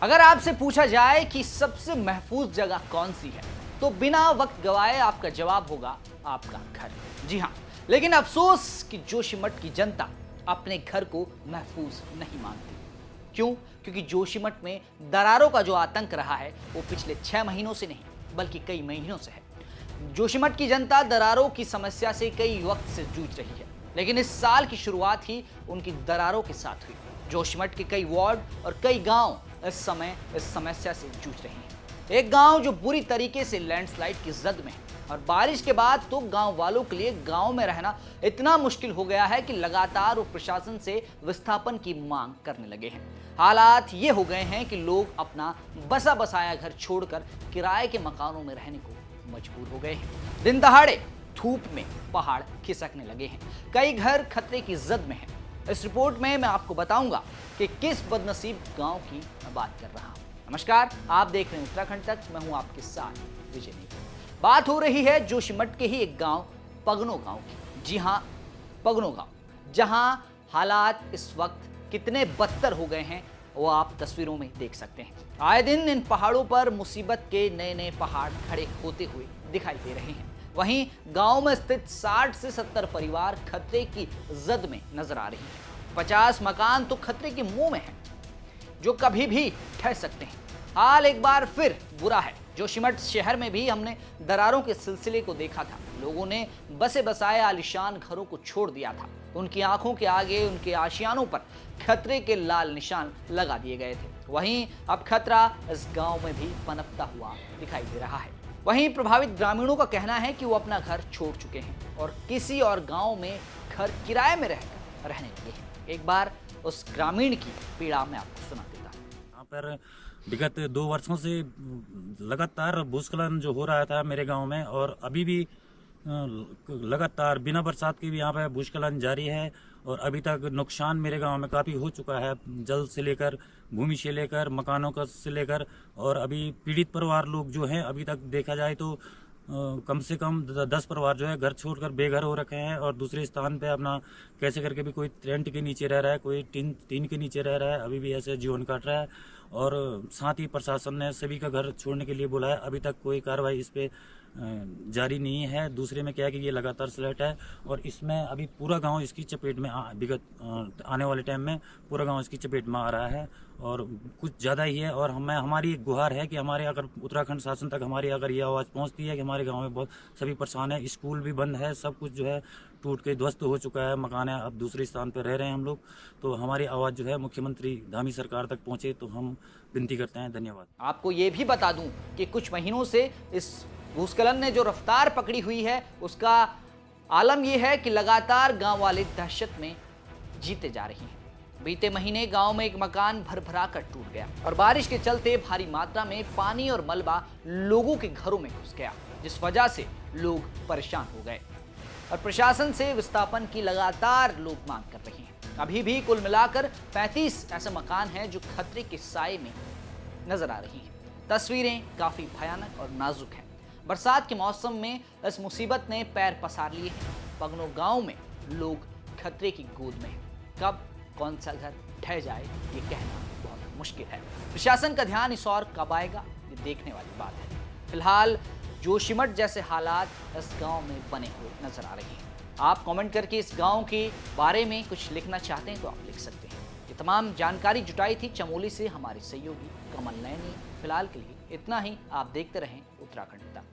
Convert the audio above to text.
अगर आपसे पूछा जाए कि सबसे महफूज जगह कौन सी है, तो बिना वक्त गवाए आपका जवाब होगा आपका घर। जी हां, लेकिन अफसोस कि जोशीमठ की जनता अपने घर को महफूज नहीं मानती। क्यों? क्योंकि जोशीमठ में दरारों का जो आतंक रहा है वो पिछले 6 महीनों से नहीं बल्कि कई महीनों से है। जोशीमठ की जनता दरारों की समस्या से कई वक्त से जूझ रही है, लेकिन इस साल की शुरुआत ही उनकी दरारों के साथ हुई। जोशीमठ के कई वार्ड और कई गांव इस समय इस समस्या से जूझ रहे हैं। एक गांव जो बुरी तरीके से लैंडस्लाइड की जद में है और बारिश के बाद तो गांव वालों के लिए गांव में रहना इतना मुश्किल हो गया है कि लगातार वो प्रशासन से विस्थापन की मांग करने लगे हैं। हालात ये हो गए हैं कि लोग अपना बसा बसाया घर छोड़कर किराए के मकानों में रहने को मजबूर हो गए हैं। दिन दहाड़े धूप में पहाड़ खिसकने लगे हैं, कई घर खतरे की जद में हैं। इस रिपोर्ट में मैं आपको बताऊंगा कि किस बदनसीब गांव की मैं बात कर रहा हूं। नमस्कार, आप देख रहे हैं उत्तराखंड तक, मैं हूं आपके साथ विजय नेगी। बात हो रही है जोशीमठ के ही एक गांव पगनो गांव की। जी हां, पगनो गांव, जहां हालात इस वक्त कितने बदतर हो गए हैं वो आप तस्वीरों में देख सकते हैं। आए दिन इन पहाड़ों पर मुसीबत के नए नए पहाड़ खड़े होते हुए दिखाई दे रहे हैं। वहीं गांव में स्थित 60 से 70 परिवार खतरे की जद में नजर आ रही हैं। 50 मकान तो खतरे के मुंह में हैं, जो कभी भी ढह सकते हैं। हाल एक बार फिर बुरा है। जोशीमठ शहर में भी हमने दरारों के सिलसिले को देखा था। लोगों ने बसे बसाए आलीशान घरों को छोड़ दिया था। उनकी आंखों के आगे, उनके आशियानों पर खतरे के लाल निशान लगा दिए गए थे। वहीं अब खतरा इस गांव में भी पनपता हुआ दिखाई दे रहा है। वहीं प्रभावित ग्रामीणों का कहना है कि वो अपना घर छोड़ चुके हैं और किसी और गांव में घर किराए में रहकर रहने लगे हैं। एक बार उस ग्रामीण की पीड़ा मैं आपको सुना देता हूं। यहाँ पर विगत 2 वर्षों से लगातार भूस्खलन जो हो रहा था मेरे गांव में, और अभी भी लगातार बिना बरसात के भी यहाँ पे भूस्खलन जारी है। और अभी तक नुकसान मेरे गांव में काफ़ी हो चुका है, जल से लेकर, भूमि से लेकर, मकानों का से लेकर। और अभी पीड़ित परिवार लोग जो हैं, अभी तक देखा जाए तो कम से कम 10 परिवार जो है घर छोड़कर बेघर हो रखे हैं, और दूसरे स्थान पे अपना कैसे करके भी कोई टेंट के नीचे रह रहा है, कोई टीन के नीचे रह रहा है, अभी भी ऐसे जीवन काट रहा है। और साथ ही प्रशासन ने सभी का घर छोड़ने के लिए बोला है, अभी तक कोई कार्रवाई इस पे जारी नहीं है। दूसरे में क्या है कि ये लगातार स्लैट है, और इसमें अभी पूरा गांव इसकी चपेट में विगत आने वाले टाइम में पूरा गांव इसकी चपेट में आ रहा है, और कुछ ज़्यादा ही है। और हमारी एक गुहार है कि हमारे अगर उत्तराखंड शासन तक हमारी अगर ये आवाज़ पहुंचती है कि हमारे गांव में बहुत सभी परेशान है, स्कूल भी बंद है, सब कुछ जो है टूट के ध्वस्त हो चुका है, मकान है, अब दूसरे स्थान पर रह रहे हैं हम लोग। तो हमारी आवाज़ जो है मुख्यमंत्री धामी सरकार तक पहुँचे, तो हम विनती करते हैं। धन्यवाद। आपको ये भी बता दूं कि कुछ महीनों से इस भूस्खलन ने जो रफ्तार पकड़ी हुई है उसका आलम यह है कि लगातार गांव वाले दहशत में जीते जा रही हैं। बीते महीने गांव में एक मकान भरभरा कर टूट गया और बारिश के चलते भारी मात्रा में पानी और मलबा लोगों के घरों में घुस गया, जिस वजह से लोग परेशान हो गए और प्रशासन से विस्थापन की लगातार लोग मांग कर रहे हैं। अभी भी कुल मिलाकर 35 ऐसे मकान हैं जो खतरे के साए में नजर आ रही हैं। तस्वीरें काफी भयानक और नाजुक हैं। बरसात के मौसम में इस मुसीबत ने पैर पसार लिए हैं। पगनो गांव में लोग खतरे की गोद में हैं। कब कौन सा घर ढह जाए ये कहना बहुत मुश्किल है। प्रशासन का ध्यान इस और कब आएगा ये देखने वाली बात है। फिलहाल जोशीमठ जैसे हालात इस गांव में बने हुए नजर आ रहे हैं। आप कमेंट करके इस गांव के बारे में कुछ लिखना चाहते हैं तो आप लिख सकते हैं। ये तमाम जानकारी जुटाई थी चमोली से हमारे सहयोगी कमल नैन ने। फिलहाल के लिए इतना ही। आप देखते रहें उत्तराखंड तक।